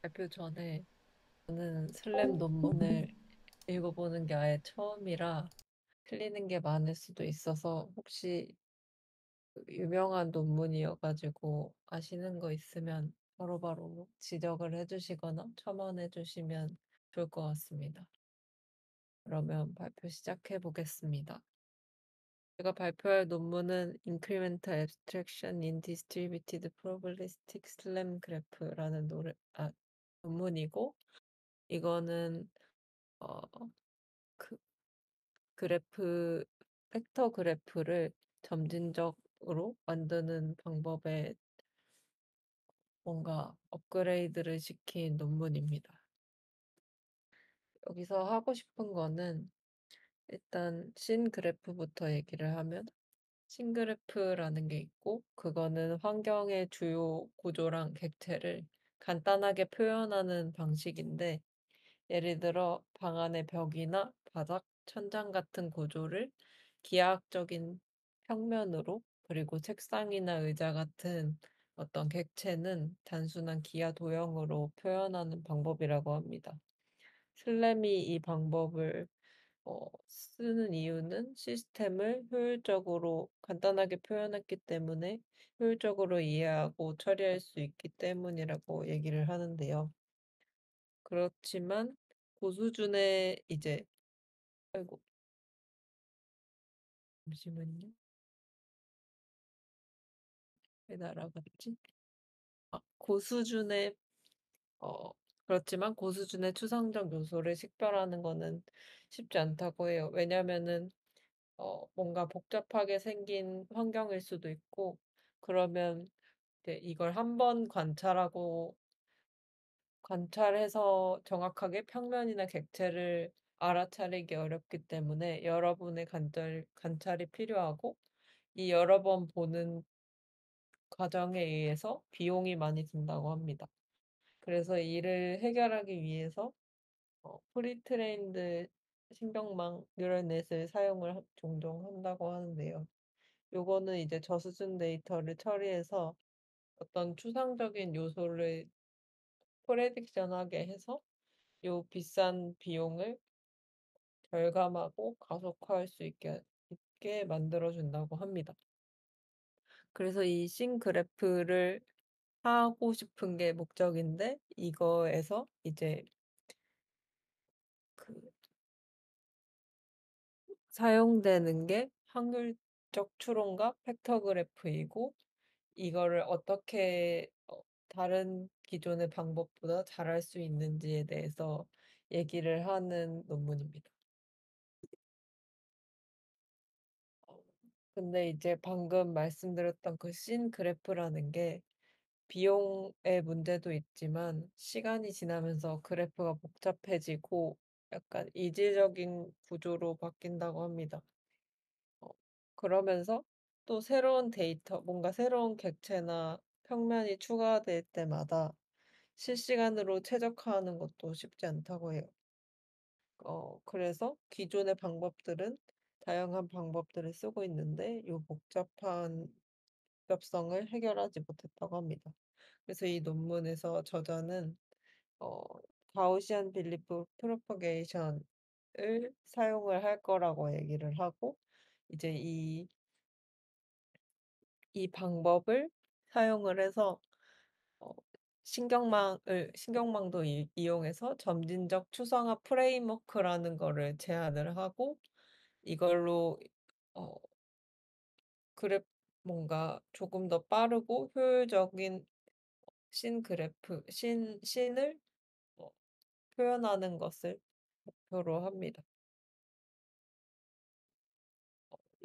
발표 전에 저는 슬램 논문을 읽어보는 게 아예 처음이라 틀리는 게 많을 수도 있어서 혹시 그 유명한 논문이어가지고 아시는 거 있으면 바로바로 지적을 해주시거나 첨언해 주시면 좋을 것 같습니다. 그러면 발표 시작해 보겠습니다. 제가 발표할 논문은 Incremental Abstraction in Distributed Probabilistic Slam Graph라는 논문이고 이거는 어, 그 그래프, 벡터 그래프를 점진적으로 만드는 방법에 뭔가 업그레이드를 시킨 논문입니다. 여기서 하고 싶은 거는 일단 신 그래프부터 얘기를 하면 신 그래프라는 게 있고 그거는 환경의 주요 구조랑 객체를 간단하게 표현하는 방식인데 예를 들어 방 안의 벽이나 바닥, 천장 같은 구조를 기하학적인 평면으로 그리고 책상이나 의자 같은 어떤 객체는 단순한 기하 도형으로 표현하는 방법이라고 합니다. 슬램이 이 방법을 쓰는 이유는 시스템을 효율적으로 간단하게 표현했기 때문에 효율적으로 이해하고 처리할 수 있기 때문이라고 얘기를 하는데요. 그렇지만 고수준의 이제 아이고 잠시만요. 왜 날아갔지? 고수준의 어 그렇지만 고수준의 추상적 요소를 식별하는 거는 쉽지 않다고 해요. 왜냐면은 뭔가 복잡하게 생긴 환경일 수도 있고 그러면 이제 이걸 한번 관찰해서 정확하게 평면이나 객체를 알아차리기 어렵기 때문에 여러분의 관찰이 필요하고 이 여러 번 보는 과정에 의해서 비용이 많이 든다고 합니다. 그래서 이를 해결하기 위해서 프리트레인드 신경망 뉴럴넷을 종종 한다고 하는데요. 요거는 이제 저수준 데이터를 처리해서 어떤 추상적인 요소를 프레딕션하게 해서 요 비싼 비용을 절감하고 가속화할 수 있게 만들어준다고 합니다. 그래서 이 씬 그래프를 하고 싶은 게 목적인데 이거에서 이제 그 사용되는 게 확률적 추론과 팩터 그래프이고 이거를 어떻게 다른 기존의 방법보다 잘할 수 있는지에 대해서 얘기를 하는 논문입니다. 어, 근데 이제 방금 말씀드렸던 그 씬 그래프라는 게 비용의 문제도 있지만 시간이 지나면서 그래프가 복잡해지고 약간 이질적인 구조로 바뀐다고 합니다. 어, 그러면서 또 새로운 데이터, 뭔가 새로운 객체나 평면이 추가될 때마다 실시간으로 최적화하는 것도 쉽지 않다고 해요. 그래서 기존의 방법들은 다양한 방법들을 쓰고 있는데 이 복잡한 복잡성을 해결하지 못했다고 합니다. 그래서 이 논문에서 저자는 어, 가우시안 빌리프 프로퍼게이션을 사용을 할 거라고 얘기를 하고 이제 이 방법을 사용을 해서 어, 신경망도 이용해서 점진적 추상화 프레임워크라는 거를 제안을 하고 이걸로 어, 그래 뭔가 조금 더 빠르고 효율적인 신을 어, 표현하는 것을 목표로 합니다.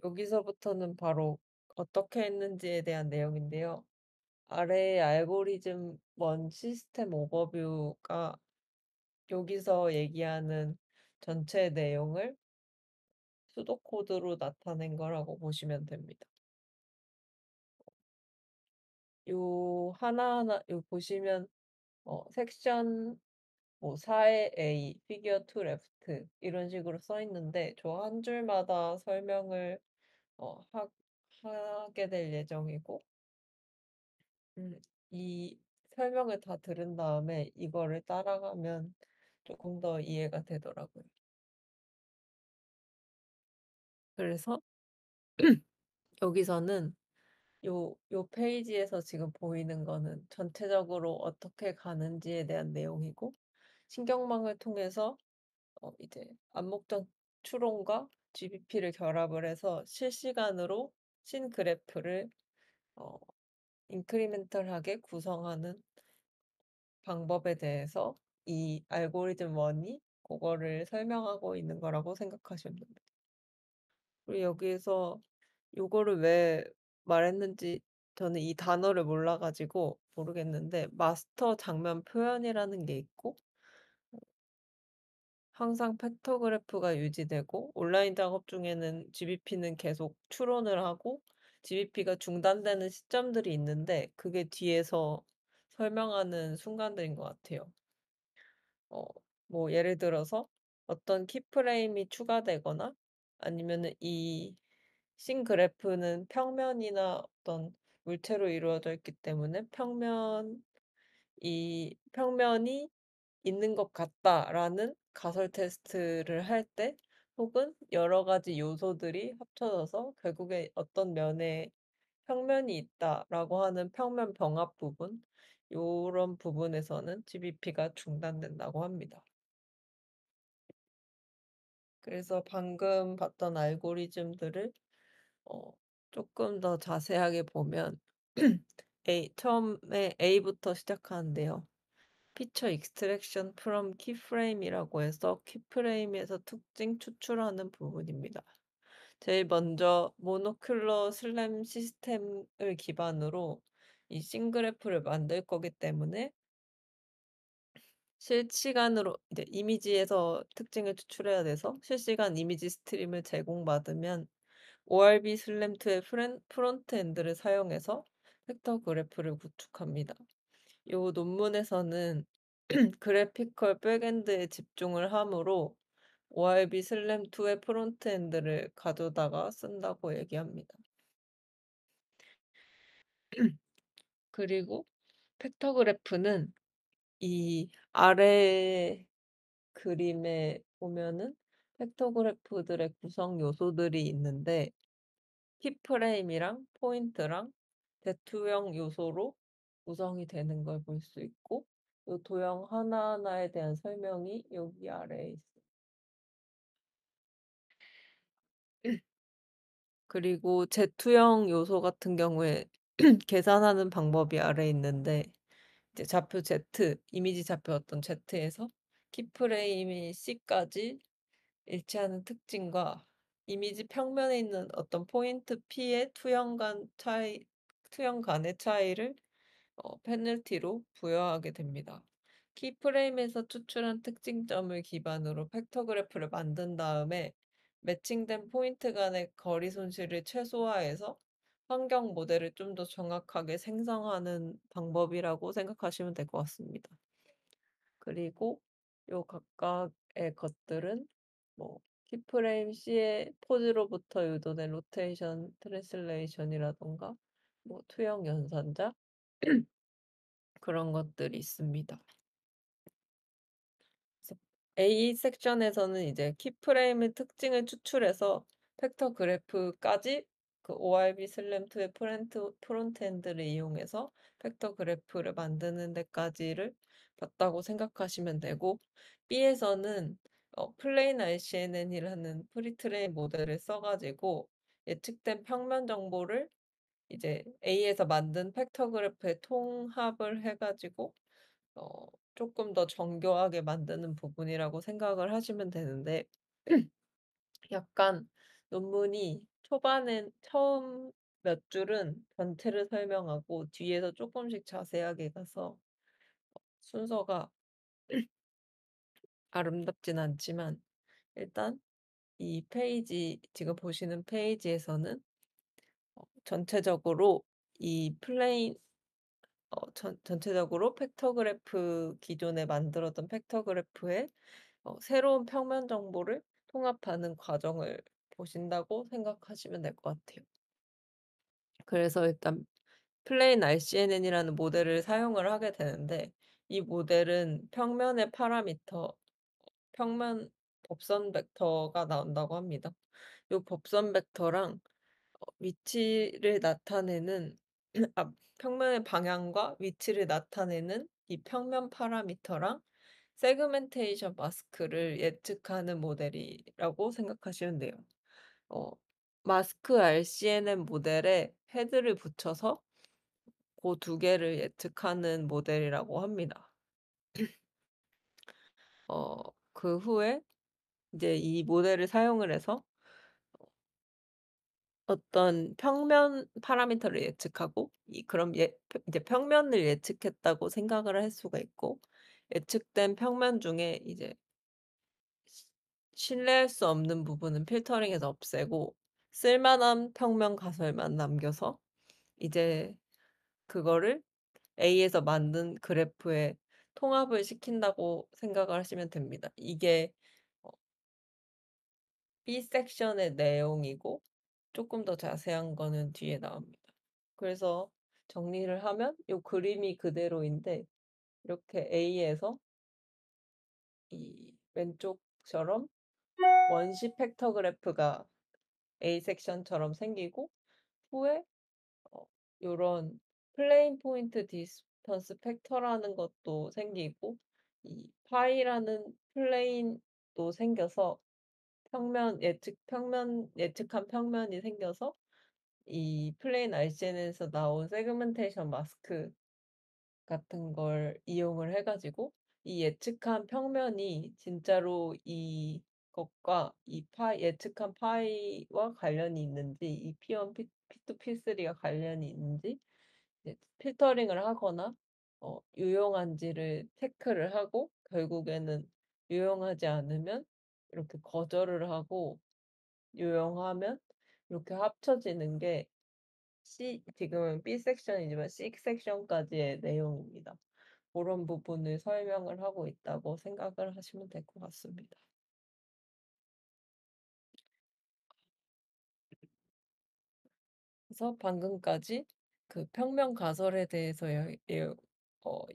여기서부터는 바로 어떻게 했는지에 대한 내용인데요. 아래의 알고리즘 원 시스템 오버뷰가 여기서 얘기하는 전체 내용을 수도코드로 나타낸 거라고 보시면 됩니다. 요 보시면 섹션 뭐 4의 A, 피겨 2 레프트 이런 식으로 써 있는데 저 한 줄마다 설명을 어, 하, 하게 될 예정이고 이 설명을 다 들은 다음에 이거를 따라가면 조금 더 이해가 되더라고요. 그래서 여기서는 요 페이지에서 지금 보이는 거는 전체적으로 어떻게 가는지에 대한 내용이고, 신경망을 통해서 이제 암목적 추론과 GBP를 결합을 해서 실시간으로 신 그래프를 어 인크리멘털하게 구성하는 방법에 대해서 이 알고리즘 1이 그거를 설명하고 있는 거라고 생각하시면 됩니다. 그리고 여기에서 요거를 왜 말했는지 저는 이 단어를 몰라 가지고 모르겠는데, 마스터 장면 표현이라는 게 있고, 항상 팩터그래프가 유지되고 온라인 작업 중에는 GBP는 계속 추론을 하고 GBP가 중단되는 시점들이 있는데, 그게 뒤에서 설명하는 순간들인 것 같아요. 어 뭐 예를 들어서 어떤 키프레임이 추가되거나, 아니면은 이 씬 그래프는 평면이나 어떤 물체로 이루어져 있기 때문에 이 평면이 있는 것 같다라는 가설 테스트를 할 때, 혹은 여러 가지 요소들이 합쳐져서 결국에 어떤 면에 평면이 있다라고 하는 평면 병합 부분, 요런 부분에서는 GBP가 중단된다고 합니다. 그래서 방금 봤던 알고리즘들을 어 쪼끔 더 자세하게 보면 처음에 A부터 시작하는데요. Feature Extraction from Keyframe이라고 해서 키프레임에서 특징 추출하는 부분입니다. 제일 먼저 모노큘러 슬램 시스템을 기반으로 이 싱그래프를 만들 거기 때문에, 실시간으로 이제 이미지에서 특징을 추출해야 돼서 실시간 이미지 스트림을 제공받으면 ORB 슬램2의 프론트 엔드를 사용해서 벡터 그래프를 구축합니다. 요 논문에서는 그래피컬 백엔드에 집중을 하므로 ORB 슬램2의 프론트 엔드를 가져다가 쓴다고 얘기합니다. 그리고 팩터그래프는 이 아래 그림에 보면은 팩터그래프들의 구성 요소들이 있는데, 키프레임이랑 포인트랑 대투영 요소로 구성이 되는 걸 볼 수 있고, 요 도형 하나하나에 대한 설명이 여기 아래에 있어요. 그리고 제투형 요소 같은 경우에 계산하는 방법이 아래에 있는데, 이제 좌표 Z, 이미지 좌표 어떤 Z에서 키프레임이 C까지 일치하는 특징과 이미지 평면에 있는 어떤 포인트 P의 투영 간의 차이를 페널티로 부여하게 됩니다. 키프레임에서 추출한 특징점을 기반으로 팩터그래프를 만든 다음에 매칭된 포인트 간의 거리 손실을 최소화해서 환경 모델을 좀 더 정확하게 생성하는 방법이라고 생각하시면 될 것 같습니다. 그리고 요 각각의 것들은 뭐 키프레임 C의 포즈로부터 유도된 로테이션 트랜슬레이션이라던가 뭐 투영 연산자, 그런 것들이 있습니다. 그래서 A 섹션에서는 이제 키프레임의 특징을 추출해서 팩터 그래프까지 그 ORB 슬램2의 프론트엔드를 이용해서 팩터 그래프를 만드는 데까지를 봤다고 생각하시면 되고, B에서는 플레인 RCNN이라는 프리트레인 모델을 써가지고 예측된 평면 정보를 이제 A에서 만든 팩터 그래프에 통합을 해가지고 조금 더 정교하게 만드는 부분이라고 생각을 하시면 되는데, 약간 논문이 초반엔 처음 몇 줄은 전체를 설명하고 뒤에서 조금씩 자세하게 가서 순서가 아름답진 않지만, 일단 이 페이지, 지금 보시는 페이지에서는 전체적으로 이 플레인 전체적으로 팩터그래프, 기존에 만들었던 팩터그래프에 새로운 평면 정보를 통합하는 과정을 보신다고 생각하시면 될 것 같아요. 그래서 일단 플레인 RCNN이라는 모델을 사용을 하게 되는데, 이 모델은 평면의 파라미터, 평면 법선 벡터가 나온다고 합니다. 요 법선 벡터랑 위치를 나타내는 평면의 방향과 위치를 나타내는 이 평면 파라미터랑 세그멘테이션 마스크를 예측하는 모델이라고 생각하시면 돼요. 어 마스크 RCNN 모델에 헤드를 붙여서 고 두 개를 예측하는 모델이라고 합니다. 그 후에 이제 이 모델을 사용을 해서 어떤 평면 파라미터를 예측하고, 그럼 이제 평면을 예측했다고 생각을 할 수가 있고, 예측된 평면 중에 이제 시 신뢰할 수 없는 부분은 필터링해서 없애고 쓸만한 평면 가설만 남겨서 이제 그거를 A에서 만든 그래프에 통합을 시킨다고 생각을 하시면 됩니다. 이게 어 B 섹션의 내용이고, 쪼끔 더 자세한 거는 뒤에 나옵니다. 그래서 정리를 하면 요 그림이 그대로인데, 이렇게 A에서 이 왼쪽처럼 원시 팩터 그래프가 A 섹션처럼 생기고, 후에 어 요런 플레인 포인트 디스턴스 팩터라는 것도 생기고, 이 파이라는 플레인도 생겨서 평면 예측한 평면이 생겨서 이 플레인 RCN에서 나온 세그멘테이션 마스크 같은 걸 이용을 해 가지고 이 예측한 평면이 진짜로 이것과 이 예측한 파이와 관련이 있는지, 이 P1, P2, P3가 관련이 있는지 이제 필터링을 하거나 유용한지를 체크를 하고, 결국에는 유용하지 않으면 이렇게 거절을 하고, 유용하면 이렇게 합쳐지는 게 지금은 B 섹션이지만 C 섹션까지의 내용입니다. 고런 부분을 설명을 하고 있다고 생각을 하시면 될 것 같습니다. 그래서 방금까지 그 평면 가설에 대해서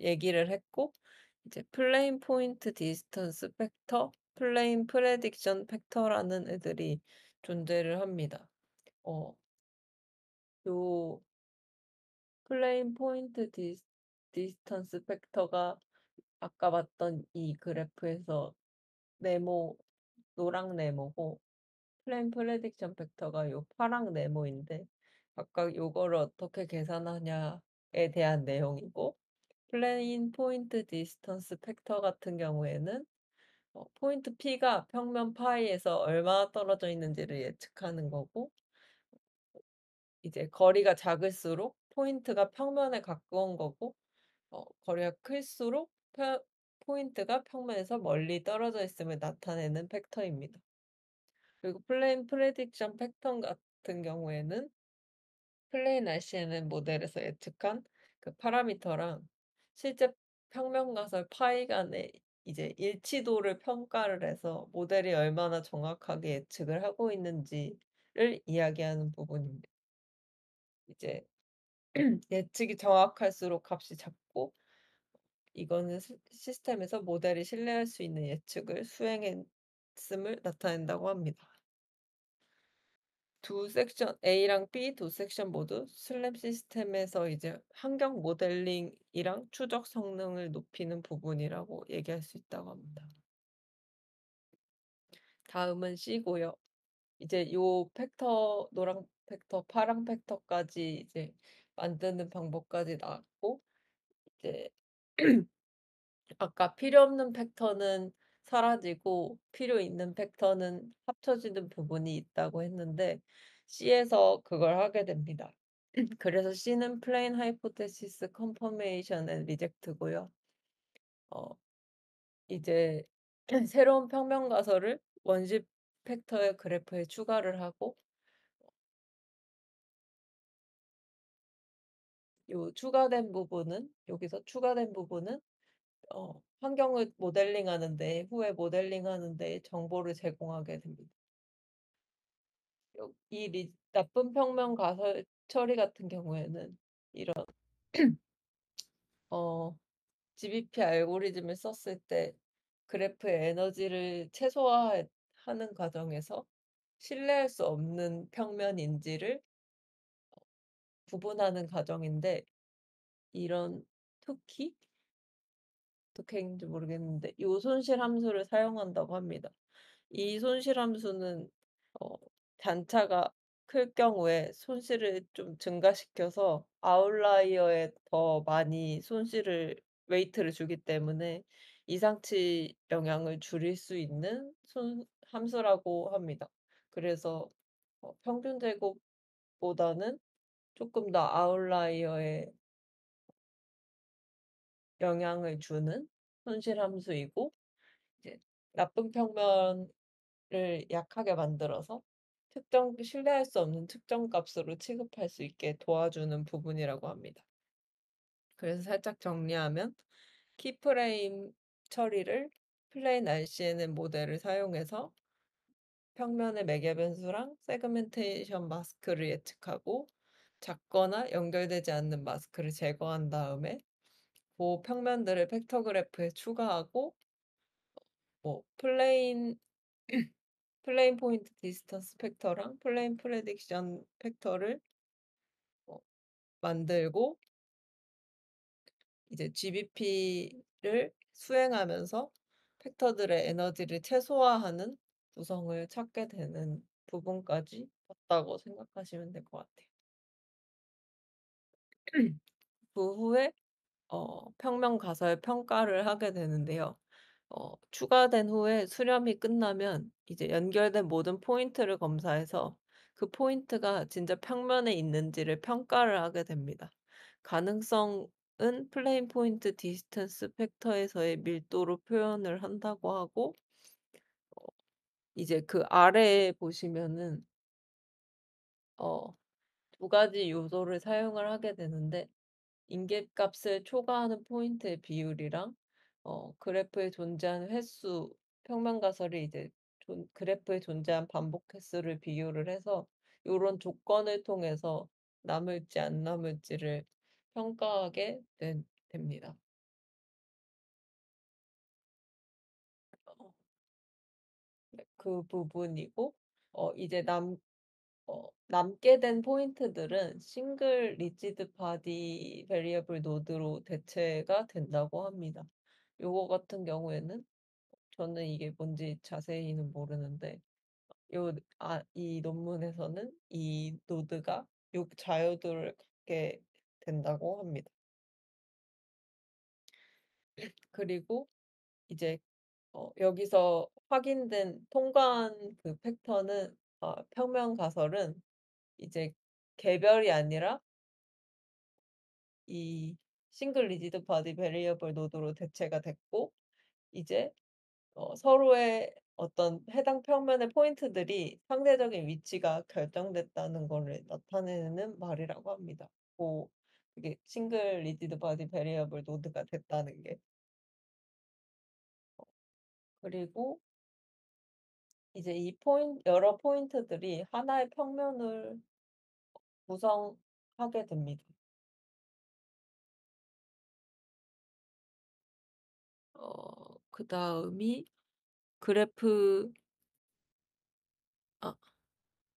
얘기를 했고, 이제 플레인 포인트 디스턴스 팩터, 플레인 프레딕션 팩터라는 애들이 존재를 합니다. 어 요 플레인 포인트 디스턴스 팩터가 아까 봤던 이 그래프에서 네모, 노랑 네모고, 플레인 프레딕션 팩터가 요 파랑 네모인데, 각각 요거를 어떻게 계산하냐에 대한 내용이고, 플레인 포인트 디스턴스 팩터 같은 경우에는 포인트 P가 평면 파이에서 얼마나 떨어져 있는지를 예측하는 거고, 이제 거리가 작을수록 포인트가 평면에 가까운 거고, 거리가 클수록 포인트가 평면에서 멀리 떨어져 있음을 나타내는 팩터입니다. 그리고 플레인 프레딕션 패턴 같은 경우에는 플레인 RCNN 모델에서 예측한 그 파라미터랑 실제 평면 가설 파이 간의 이제 일치도를 평가를 해서 모델이 얼마나 정확하게 예측을 하고 있는지를 이야기하는 부분입니다. 이제 예측이 정확할수록 값이 작고, 이거는 시스템에서 모델이 신뢰할 수 있는 예측을 수행했음을 나타낸다고 합니다. 두 섹션 A랑 B 두 섹션 모두 슬랩 시스템에서 이제 환경 모델링이랑 추적 성능을 높이는 부분이라고 얘기할 수 있다고 합니다. 다음은 C고요. 이제 요 팩터, 노랑 팩터, 파랑 팩터까지 이제 만드는 방법까지 나왔고, 이제 아까 필요 없는 팩터는 사라지고 필요 있는 팩터는 합쳐지는 부분이 있다고 했는데, C에서 그걸 하게 됩니다. 그래서 C는 Plain Hypothesis Confirmation and Reject고요. 어 이제 새로운 평면 가설을 원시 팩터의 그래프에 추가를 하고, 요 추가된 부분은 여기서 추가된 부분은 환경을 모델링하는 데, 후에 모델링하는 데 정보를 제공하게 됩니다. 이 나쁜 평면 가설 처리 같은 경우에는 이런 어 GBP 알고리즘을 썼을 때 그래프의 에너지를 최소화하는 과정에서 신뢰할 수 없는 평면인지를 구분하는 과정인데, 이런 특히 어떻게 했는지 모르겠는데 요 손실 함수를 사용한다고 합니다. 이 손실 함수는 어 단차가 클 경우에 손실을 좀 증가시켜서 아웃라이어에 더 많이 손실을 웨이트를 주기 때문에 이상치 영향을 줄일 수 있는 손 함수라고 합니다. 그래서 평균 제곱보다는 조금 더 아웃라이어에 영향을 주는 손실 함수이고, 이제 나쁜 평면을 약하게 만들어서 신뢰할 수 없는 특정 값으로 취급할 수 있게 도와주는 부분이라고 합니다. 그래서 살짝 정리하면, 키프레임 처리를 플레인 RCN 모델을 사용해서 평면의 매개 변수랑 세그멘테이션 마스크를 예측하고, 작거나 연결되지 않는 마스크를 제거한 다음에 그 평면들을 벡터 그래프에 추가하고, 플레인 플레인 포인트 디스턴스 팩터랑 플레인 프레딕션 팩터를 어 만들고, 이제 GBP를 수행하면서 팩터들의 에너지를 최소화하는 구성을 찾게 되는 부분까지 봤다고 생각하시면 될 것 같아요. 그 후에 평면 가설 평가를 하게 되는데요. 추가된 후에 수렴이 끝나면 이제 연결된 모든 포인트를 검사해서 그 포인트가 진짜 평면에 있는지를 평가를 하게 됩니다. 가능성은 플레인 포인트 디스턴스 팩터에서의 밀도로 표현을 한다고 하고, 어 이제 그 아래에 보시면은 어 두 가지 요소를 사용을 하게 되는데, 인계값을 초과하는 포인트의 비율이랑 그래프에 존재하는 횟수, 평면 가설이 이제 그래프에 존재한 반복 횟수를 비교를 해서 요런 조건을 통해서 남을지 안 남을지를 평가하게 됩니다. 어 네, 그 부분이고, 이제 남게 된 포인트들은 싱글 리지드 바디 베리어블 노드로 대체가 된다고 합니다. 요거 같은 경우에는 저는 이게 뭔지 자세히는 모르는데, 이 논문에서는 이 노드가 요 자유도를 갖게 된다고 합니다. 그리고 이제 여기서 확인된 통과한 그 팩터는, 평면 가설은 이제 개별이 아니라 이 싱글 리지드 바디 베리어블 노드로 대체가 됐고, 이제 서로의 어떤 해당 평면의 포인트들이 상대적인 위치가 결정됐다는 거를 나타내는 말이라고 합니다. 그게 싱글 리지드 바디 베리어블 노드가 됐다는 게. 그리고 이제 여러 포인트들이 하나의 평면을 구성하게 됩니다. 그다음이 그래프 아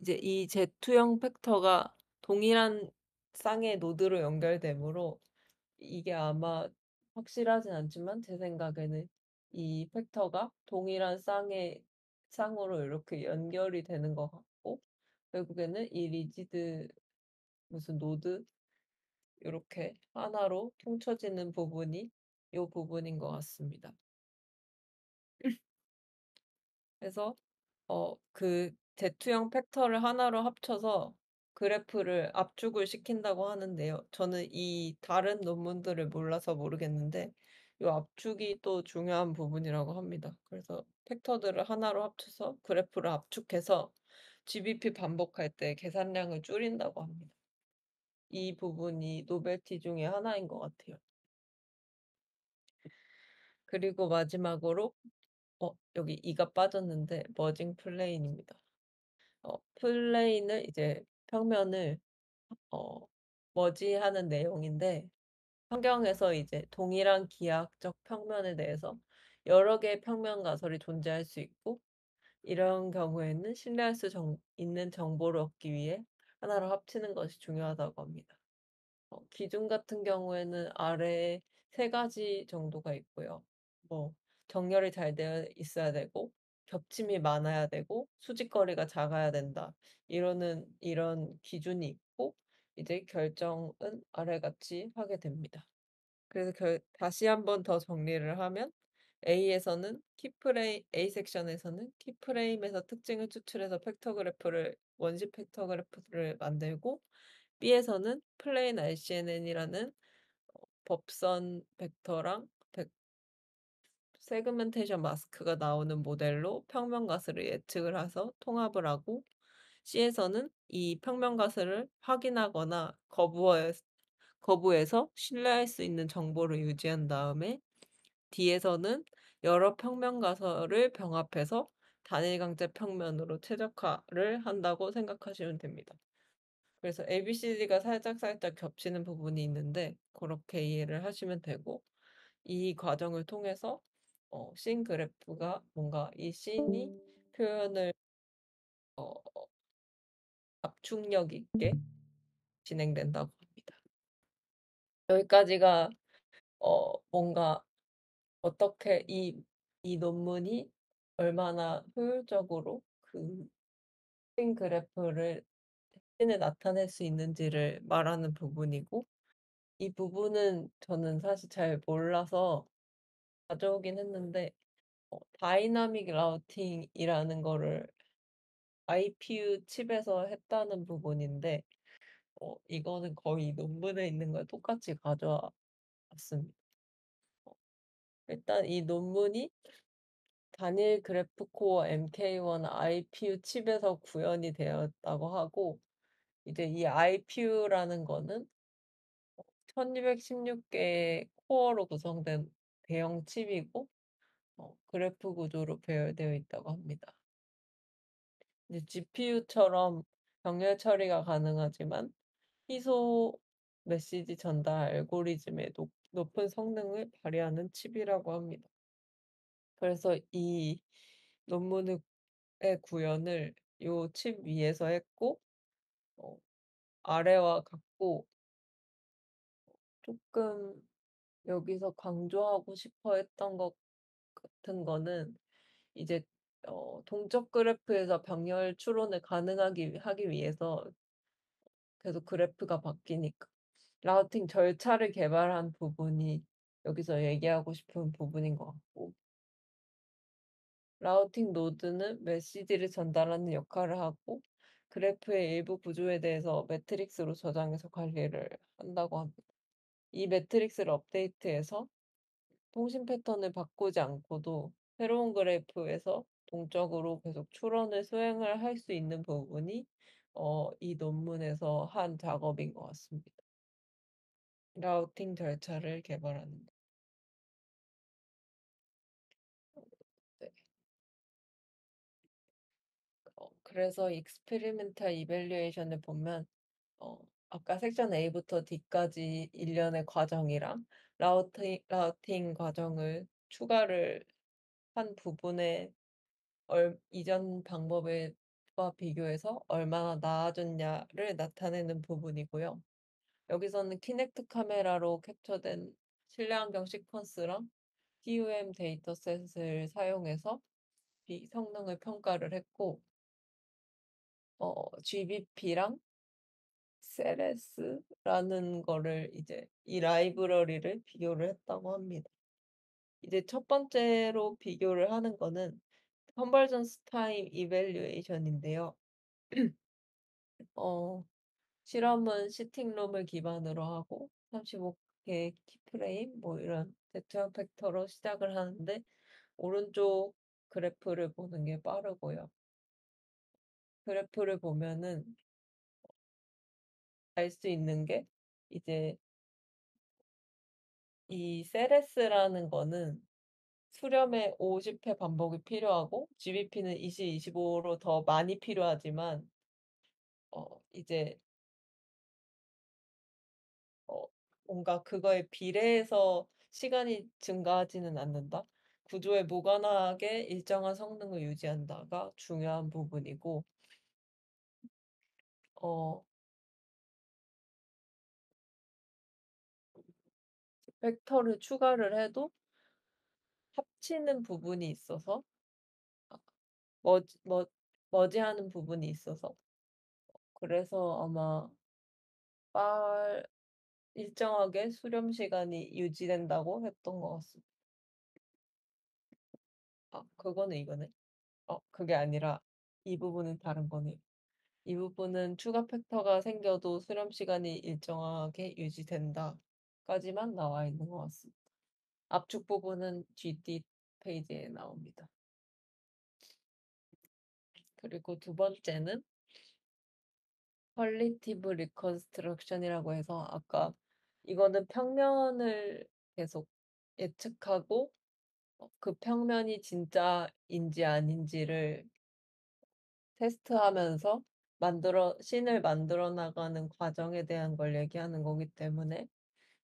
이제 이 Z형 팩터가 동일한 쌍의 노드로 연결되므로, 이게 아마 확실하진 않지만 제 생각에는 이 팩터가 동일한 쌍으로 이렇게 연결이 되는 것 같고, 결국에는 이 리지드 무슨 노드 요렇게 하나로 퉁쳐지는 부분이 요 부분인 것 같습니다. 그래서 그 Z형 팩터를 하나로 합쳐서 그래프를 압축을 시킨다고 하는데요. 저는 이 다른 논문들을 몰라서 모르겠는데 이 압축이 또 중요한 부분이라고 합니다. 그래서 팩터들을 하나로 합쳐서 그래프를 압축해서 GBP 반복할 때 계산량을 줄인다고 합니다. 이 부분이 노벨티 중에 하나인 것 같아요. 그리고 마지막으로 여기 이가 빠졌는데 머징 플레인입니다. 플레인을 이제 평면을 어 뭐지 하는 내용인데 환경에서 이제 동일한 기하학적 평면에 대해서 여러 개의 평면 가설이 존재할 수 있고 이런 경우에는 신뢰할 수 있는 정보를 얻기 위해 하나로 합치는 것이 중요하다고 합니다. 기준 같은 경우에는 아래에 세 가지 정도가 있고요. 뭐 정렬이 잘 되어 있어야 되고 겹침이 많아야 되고 수직거리가 작아야 된다. 이런 기준이 있고 이제 결정은 아래같이 하게 됩니다. 그래서 다시 한번 더 정리를 하면 A 섹션에서는 키프레임에서 특징을 추출해서 원시 팩터그래프를 만들고 B에서는 플레인 RCNN이라는 법선 벡터랑 세그멘테이션 마스크가 나오는 모델로 평면 가스를 예측을 해서 통합을 하고 C에서는 이 평면 가스를 확인하거나 거부해서 신뢰할 수 있는 정보를 유지한 다음에 D에서는 여러 평면 가설을 병합해서 단일 강제 평면으로 최적화를 한다고 생각하시면 됩니다. 그래서 ABCD가 살짝살짝 겹치는 부분이 있는데 그렇게 이해를 하시면 되고 이 과정을 통해서 씬 그래프가 뭔가 이 씬이 표현을 어, 압축력 있게 진행된다고 합니다. 여기까지가 뭔가 어떻게 이 논문이 얼마나 효율적으로 그 씬 그래프를 씬을 나타낼 수 있는지를 말하는 부분이고 이 부분은 저는 사실 잘 몰라서 가져오긴 했는데 다이나믹 라우팅이라는 거를 IPU 칩에서 했다는 부분인데 이거는 거의 논문에 있는 걸 똑같이 가져왔습니다. 어, 일단 이 논문이 단일 그래프 코어 MK1 IPU 칩에서 구현이 되었다고 하고 이제 이 IPU라는 거는 1216개의 코어로 구성된 대형 칩이고 그래프 구조로 배열되어 있다고 합니다. 이제 GPU처럼 병렬 처리가 가능하지만 희소 메시지 전달 알고리즘의 높은 성능을 발휘하는 칩이라고 합니다. 그래서 이 논문의 구현을 요 칩 위에서 했고 어, 아래와 같고 조금 여기서 강조하고 싶어 했던 것 같은 거는 이제 동적 그래프에서 병렬 추론을 하기 위해서 계속 그래프가 바뀌니까 라우팅 절차를 개발한 부분이 여기서 얘기하고 싶은 부분인 것 같고 라우팅 노드는 메시지를 전달하는 역할을 하고 그래프의 일부 구조에 대해서 매트릭스로 저장해서 관리를 한다고 합니다. 이 매트릭스를 업데이트해서 통신 패턴을 바꾸지 않고도 새로운 그래프에서 동적으로 계속 추론을 수행을 할 수 있는 부분이 이 논문에서 한 작업인 것 같습니다. 라우팅 절차를 개발하는 거. 네. 그래서 익스페리멘탈 이밸류에이션을 보면 어, 아까 섹션 A부터 D까지 일련의 과정이랑 라우팅 과정을 추가를 한 부분에 이전 방법과 비교해서 얼마나 나아졌냐를 나타내는 부분이고요. 여기서는 키넥트 카메라로 캡처된 실내환경 시퀀스랑 TUM 데이터셋을 사용해서 성능을 평가를 했고, GBP랑 세레스라는 거를 이제 이 라이브러리를 비교를 했다고 합니다. 이제 첫 번째로 비교를 하는 거는 컨버전스 타임 이밸류에이션인데요. 어, 실험은 시팅룸을 기반으로 하고 35개 키프레임 뭐 이런 대투형 팩터로 시작을 하는데 오른쪽 그래프를 보는 게 빠르고요. 그래프를 보면은 알 수 있는 게 이제 이 세레스라는 거는 수렴에 50회 반복이 필요하고 GBP는 20, 25로 더 많이 필요하지만 이제 뭔가 그거에 비례해서 시간이 증가하지는 않는다. 구조에 무관하게 일정한 성능을 유지한다가 중요한 부분이고, 어, 벡터를 추가를 해도 합치는 부분이 있어서, 머지, 머, 머지하는 부분이 있어서, 그래서 아마 빨, 일정하게 수렴 시간이 유지된다고 했던 것 같습니다. 아, 그거는 이거네. 그게 아니라 이 부분은 다른 거네요. 이 부분은 추가 팩터가 생겨도 수렴 시간이 일정하게 유지된다까지만 나와 있는 것 같습니다. 압축 부분은 GT 페이지에 나옵니다. 그리고 두 번째는 퀄리티브 리컨스트럭션이라고 해서 아까 이거는 평면을 계속 예측하고 그 평면이 진짜인지 아닌지를 테스트하면서 씬을 만들어 나가는 과정에 대한 걸 얘기하는 거기 때문에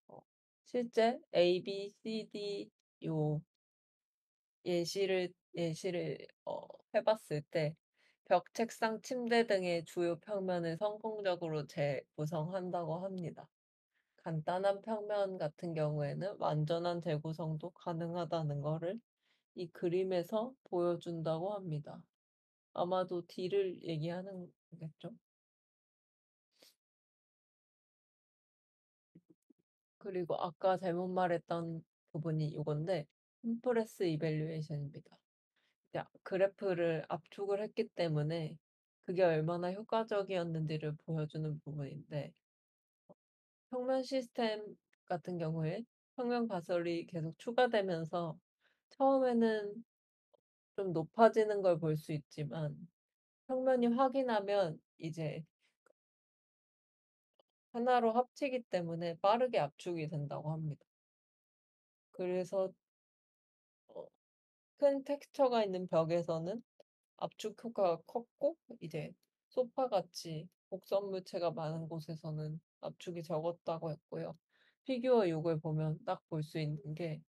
어, 실제 A, B, C, D 요 예시를 해봤을 때 벽, 책상, 침대 등의 주요 평면을 성공적으로 재구성한다고 합니다. 간단한 평면 같은 경우에는 완전한 재구성도 가능하다는 거를 이 그림에서 보여준다고 합니다. 아마도 D를 얘기하는 거겠죠? 그리고 아까 잘못 말했던 부분이 이건데, 컴프레스 이밸류에이션입니다. 그래프를 압축을 했기 때문에 그게 얼마나 효과적이었는지를 보여주는 부분인데, 평면 시스템 같은 경우에 평면 가설이 계속 추가되면서 처음에는 좀 높아지는 걸 볼 수 있지만, 평면이 확인하면 이제 하나로 합치기 때문에 빠르게 압축이 된다고 합니다. 그래서 어, 큰 텍스처가 있는 벽에서는 압축 효과가 컸고 이제 소파 같이 곡선 물체가 많은 곳에서는 압축이 적었다고 했고요. 피규어 6을 보면 딱 볼 수 있는 게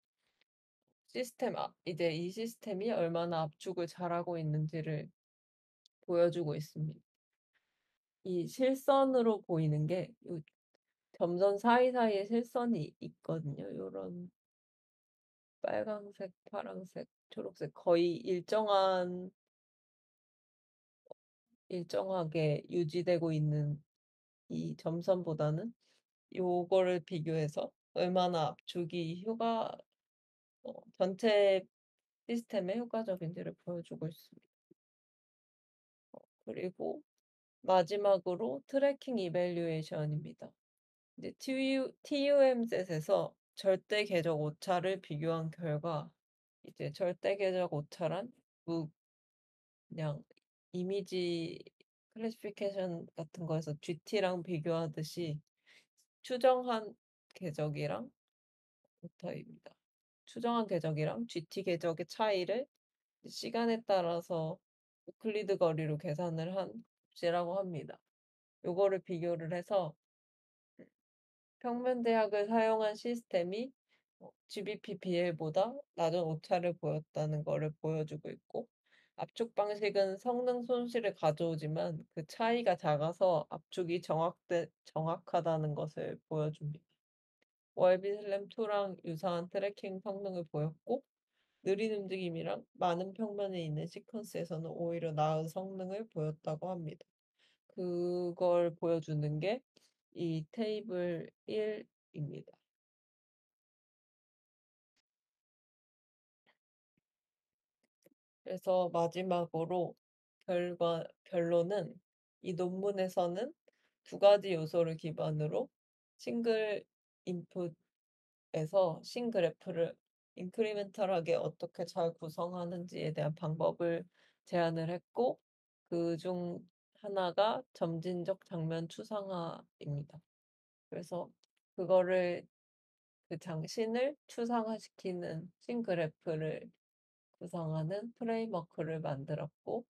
이제 이 시스템이 얼마나 압축을 잘하고 있는지를 보여주고 있습니다. 이 실선으로 보이는 게 점선 사이사이에 실선이 있거든요. 이런 빨강색, 파랑색, 초록색 거의 일정하게 유지되고 있는 이 점선보다는 요거를 비교해서 얼마나 압축이 전체 시스템에 효과적인지를 보여주고 있습니다. 그리고 마지막으로 트래킹 이밸류에이션입니다. 이제 TUM셋에서 절대 궤적 오차를 비교한 결과 이제 절대 궤적 오차란 그냥 이미지 클래시피케이션 같은 거에서 GT랑 비교하듯이 추정한 궤적이랑 오타입니다. 추정한 궤적이랑 GT 궤적의 차이를 시간에 따라서 유클리드 거리로 계산을 한 값이라고 합니다. 요거를 비교를 해서 평면대학을 사용한 시스템이 GBP-BL보다 낮은 오차를 보였다는 것을 보여주고 있고 압축 방식은 성능 손실을 가져오지만 그 차이가 작아서 압축이 정확하다는 것을 보여줍니다. 월비 슬램2랑 유사한 트래킹 성능을 보였고 느린 움직임이랑 많은 평면에 있는 시퀀스에서는 오히려 나은 성능을 보였다고 합니다. 그걸 보여주는 게 이 테이블 1입니다. 그래서 마지막으로 결론은 이 논문에서는 두 가지 요소를 기반으로 싱글 인풋에서 싱그래프를 인크리멘탈하게 어떻게 잘 구성하는지에 대한 방법을 제안을 했고 그 중 하나가 점진적 장면 추상화입니다. 그래서 그거를 그 장신을 추상화시키는 싱그래프를 구성하는 프레임워크를 만들었고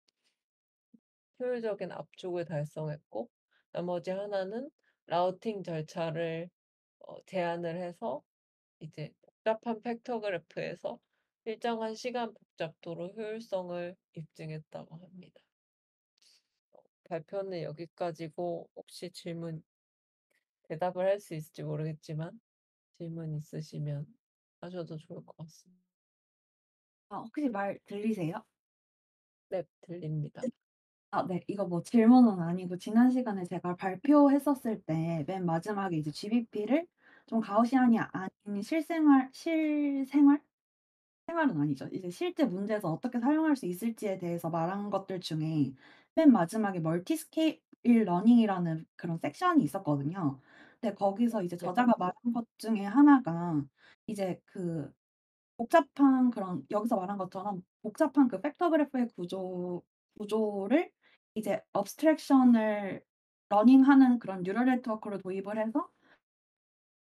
효율적인 압축을 달성했고 나머지 하나는 라우팅 절차를 제안을 해서 이제 복잡한 팩터그래프에서 일정한 시간 복잡도로 효율성을 입증했다고 합니다. 발표는 여기까지고 혹시 대답을 할 수 있을지 모르겠지만 질문 있으시면 하셔도 좋을 것 같습니다. 혹시 말 들리세요? 네, 들립니다. 네. 이거 뭐 질문은 아니고 지난 시간에 제가 발표했었을 때 맨 마지막에 이제 GBP를 좀 가우시안이 아닌 생활은 아니죠. 이제 실제 문제에서 어떻게 사용할 수 있을지에 대해서 말한 것들 중에 맨 마지막에 멀티 스케일 러닝이라는 그런 섹션이 있었거든요. 근데 거기서 이제 네. 저자가 말한 것 중에 하나가 이제 복잡한 그런 여기서 말한 것처럼 복잡한 그 팩터 그래프의 구조를 이제 abstraction을 러닝하는 그런 뉴럴 네트워크를 도입을 해서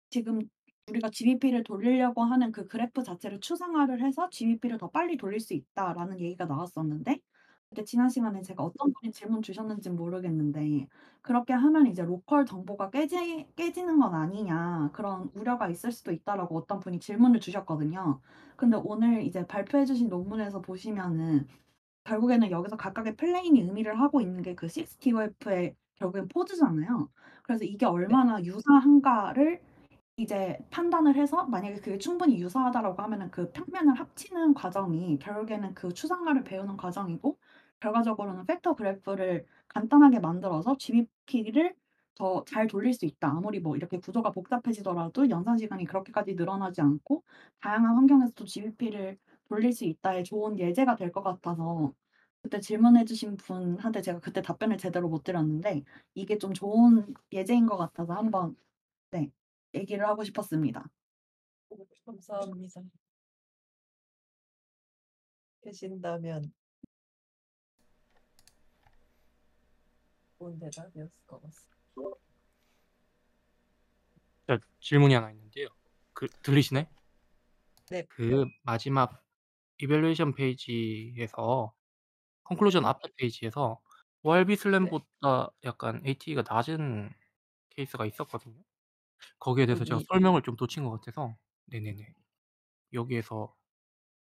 지금 우리가 GBP를 돌리려고 하는 그 그래프 자체를 추상화를 해서 GBP를 더 빨리 돌릴 수 있다라는 얘기가 나왔었는데 그때 지난 시간에 제가 어떤 분이 질문 주셨는진 모르겠는데 그렇게 하면 이제 로컬 정보가 깨지는 건 아니냐 그런 우려가 있을 수도 있다라고 어떤 분이 질문을 주셨거든요. 근데 오늘 이제 발표해 주신 논문에서 보시면은 결국에는 여기서 각각의 플레인이 의미를 하고 있는 게 그 6TOF의 결국엔 포즈잖아요. 그래서 이게 네. 얼마나 유사한가를 이제 판단을 해서 만약에 그게 충분히 유사하다라고 하면은 그 평면을 합치는 과정이 결국에는 그 추상화를 배우는 과정이고 결과적으로는 팩터 그래프를 간단하게 만들어서 GBP를 더 잘 돌릴 수 있다. 아무리 뭐 이렇게 구조가 복잡해지더라도 연산 시간이 그렇게까지 늘어나지 않고 다양한 환경에서도 GBP를 돌릴 수 있다의 좋은 예제가 될 것 같아서 그때 질문해 주신 분한테 제가 그때 답변을 제대로 못 드렸는데 이게 좀 좋은 예제인 것 같아서 한번 네. 얘기를 하고 싶었습니다. 감사합니다. 계신다면 좋은 대답이었을 것 같습니다. 질문이 하나 있는데요. 들리시나요? 네. 그 마지막 이밸루에이션 페이지에서 컨클루전 네. 앞에 페이지에서 ORB 네. 슬램보다 약간 AT가 낮은 케이스가 있었거든요. 거기에 대해서 제가 여기 설명을 좀 놓친 것 같아서 네네네. 여기에서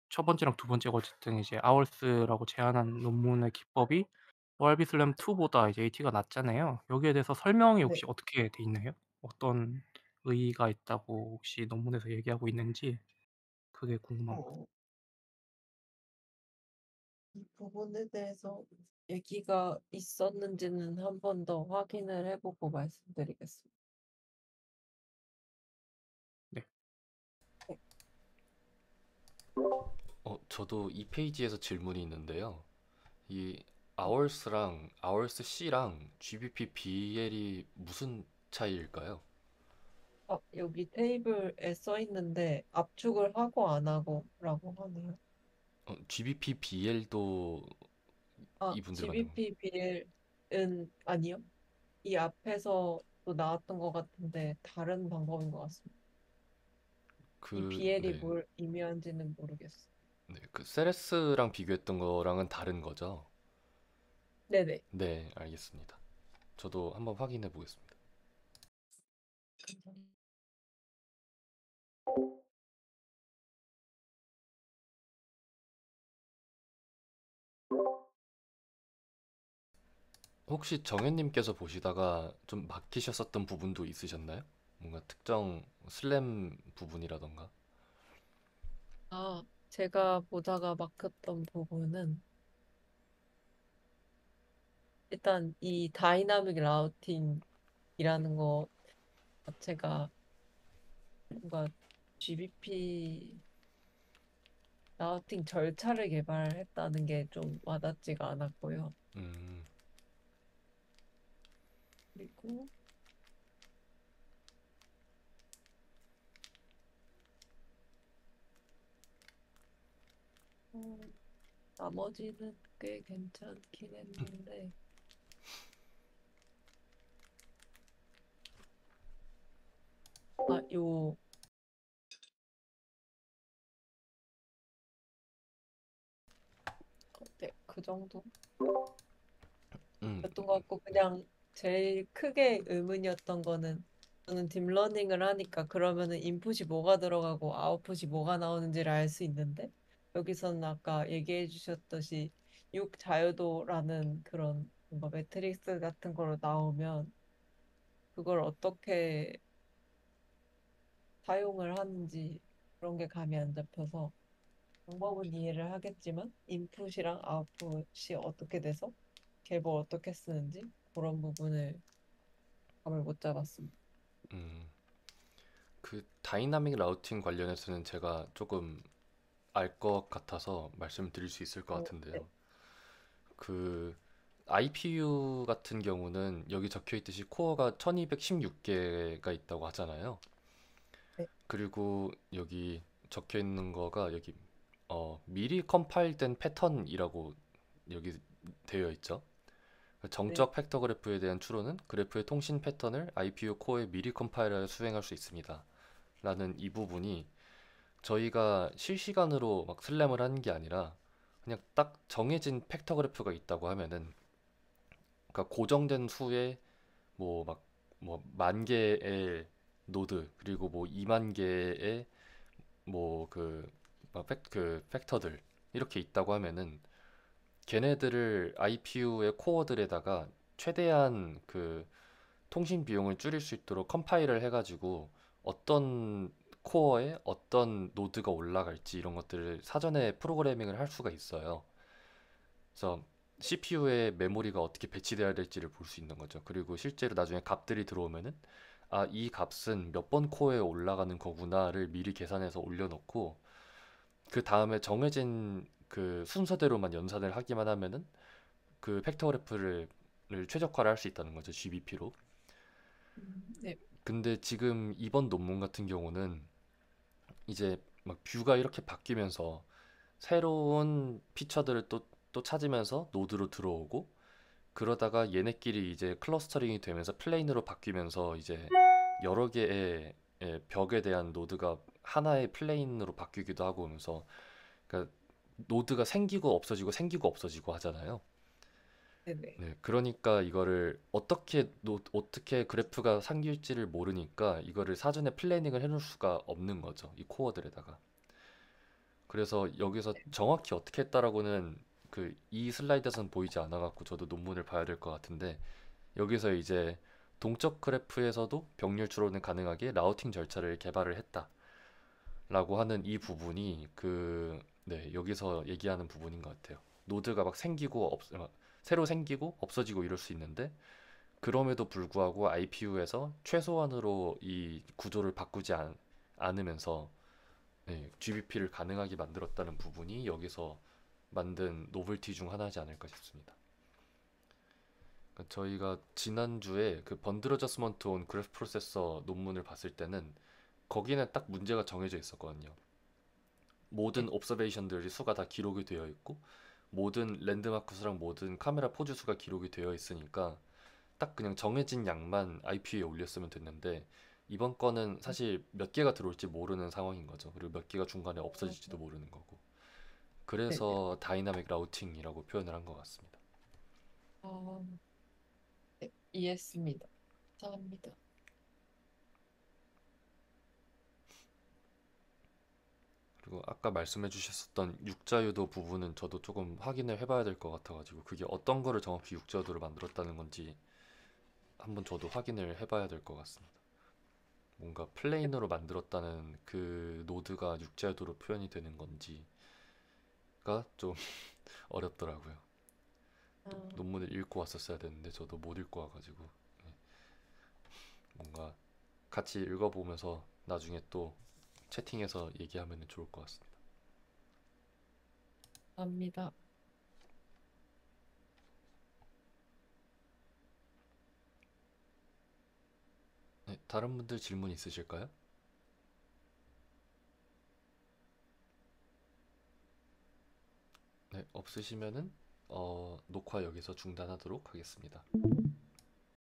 첫 번째랑 두 번째가 어쨌든 이제 아월스라고 제안한 논문의 기법이 ORB 슬램 2보다 이제 AT가 낮잖아요. 여기에 대해서 설명이 네. 혹시 어떻게 돼 있나요? 어떤 의의가 있다고 혹시 논문에서 얘기하고 있는지 그게 궁금합니다. 어 이 부분에 대해서 얘기가 있었는지는 한 번 더 확인을 해 보고 말씀드리겠습니다. 네. 네. 저도 이 페이지에서 질문이 있는데요. 이 네. Hours랑 Hours C랑 GBP BL이 무슨 차이일까요? 여기 테이블에 써 있는데 압축을 하고 안 하고라고 하네요. GBP BL도 이분들 만든 건가요? GBP-BL은 아니요. 이 앞에서도 나왔던 것 같은데 다른 방법인 것 같습니다. 이 BL이 네, 뭘 의미하는지는 모르겠어요. 네, 그 세레스랑 비교했던 거랑은 다른 거죠? 네네. 네, 알겠습니다. 저도 한번 확인해 보겠습니다. 감사합니다. 혹시 정현님께서 보시다가 좀 막히셨었던 부분도 있으셨나요? 뭔가 특정 슬램 부분이라던가? 제가 보다가 막혔던 부분은 일단 이 다이나믹 라우팅이라는 거 자체가 뭔가 GBP 라우팅 절차를 개발했다는 게 좀 와닿지가 않았고요. 음, 그리고 어, 나머지는 꽤 괜찮긴 했는데 요 네, 그 정도였던 음, 것 같고 그냥 제일 크게 의문이었던 거는 저는 딥러닝을 하니까 그러면은 인풋이 뭐가 들어가고 아웃풋이 뭐가 나오는지를 알 수 있는데 여기서는 아까 얘기해 주셨듯이 6자유도라는 그런 뭔가 매트릭스 같은 거로 나오면 그걸 어떻게 사용을 하는지 그런 게 감이 안 잡혀서 방법은 이해를 하겠지만 인풋이랑 아웃풋이 어떻게 돼서 갭을 어떻게 쓰는지 그런 부분을 감을 못 잡았습니다. 음, 그 다이나믹 라우팅 관련해서는 제가 조금 알 것 같아서 말씀드릴 수 있을 것 네. 같은데요. 그 IPU 같은 경우는 여기 적혀 있듯이 코어가 1216개가 있다고 하잖아요. 네. 그리고 여기 적혀 있는 거가 여기 미리 컴파일된 패턴이라고 여기 되어 있죠. 네. 정적 팩터 그래프에 대한 추론은 그래프의 통신 패턴을 IPU 코어에 미리 컴파일하여 수행할 수 있습니다. 라는 이 부분이 저희가 실시간으로 막 슬램을 하는 게 아니라 그냥 딱 정해진 팩터 그래프가 있다고 하면은 그러니까 고정된 수의 뭐 막 뭐 만 개의 노드 그리고 뭐 2만 개의 그 팩터들 이렇게 있다고 하면은 걔네들을 IPU의 코어들에다가 최대한 그 통신 비용을 줄일 수 있도록 컴파일을 해가지고 어떤 코어에 어떤 노드가 올라갈지 이런 것들을 사전에 프로그래밍을 할 수가 있어요. 그래서 CPU에 메모리가 어떻게 배치돼야 될지를 볼 수 있는 거죠. 그리고 실제로 나중에 값들이 들어오면은 아, 이 값은 몇 번 코어에 올라가는 거구나를 미리 계산해서 올려놓고 그 다음에 정해진 그 순서대로만 연산을 하기만 하면은 그 팩터 그래프를 최적화를 할 수 있다는 거죠. GBP로. 네. 근데 지금 이번 논문 같은 경우는 이제 막 뷰가 이렇게 바뀌면서 새로운 피처들을 또 찾으면서 노드로 들어오고 그러다가 얘네끼리 이제 클러스터링이 되면서 플레인으로 바뀌면서 이제 여러 개의 벽에 대한 노드가 하나의 플레인으로 바뀌기도 하고 하면서 그러니까 노드가 생기고 없어지고 하잖아요. 네네. 네, 그러니까 이거를 어떻게 그래프가 생길지를 모르니까 이거를 사전에 플래닝을 해놓을 수가 없는 거죠. 이 코어들에다가. 그래서 여기서 정확히 어떻게 했다라고는 그 이 슬라이드에서는 보이지 않아갖고 저도 논문을 봐야 될 것 같은데 여기서 이제 동적 그래프에서도 병렬 추론을 가능하게 라우팅 절차를 개발을 했다라고 하는 이 부분이 네, 여기서 얘기하는 부분인 것 같아요. 노드가 새로 생기고 없어지고 이럴 수 있는데 그럼에도 불구하고 IPU에서 최소한으로 이 구조를 않으면서 네, GBP를 가능하게 만들었다는 부분이 여기서 만든 노벨티 중 하나지 않을까 싶습니다. 그러니까 저희가 지난주에 그 번들 어저스먼트 온 그래프 프로세서 논문을 봤을 때는 거기는 딱 문제가 정해져 있었거든요. 모든 네. 옵서베이션들이 수가 다 기록이 되어 있고 모든 랜드마크 수랑 모든 카메라 포즈 수가 기록이 되어 있으니까 딱 그냥 정해진 양만 IP에 올렸으면 됐는데 이번 거는 사실 몇 개가 들어올지 모르는 상황인 거죠. 그리고 몇 개가 중간에 없어질지도 모르는 거고. 네. 그래서 다이나믹 라우팅이라고 표현을 한 것 같습니다. 아, 네. 이해했습니다. 감사합니다. 그리고 아까 말씀해 주셨었던 육자유도 부분은 저도 조금 확인을 해봐야 될 것 같아가지고 그게 어떤 거를 정확히 육자유도로 만들었다는 건지 한번 저도 확인을 해봐야 될 것 같습니다. 뭔가 플레인으로 만들었다는 그 노드가 육자유도로 표현이 되는 건지가 좀 어렵더라고요. 아, 논문을 읽고 왔었어야 되는데 저도 못 읽고 와가지고 네, 뭔가 같이 읽어보면서 나중에 또 채팅해서 얘기하면 좋을 것 같습니다. 감사합니다. 네, 다른 분들 질문 있으실까요? 네, 없으시면은 녹화 여기서 중단하도록 하겠습니다.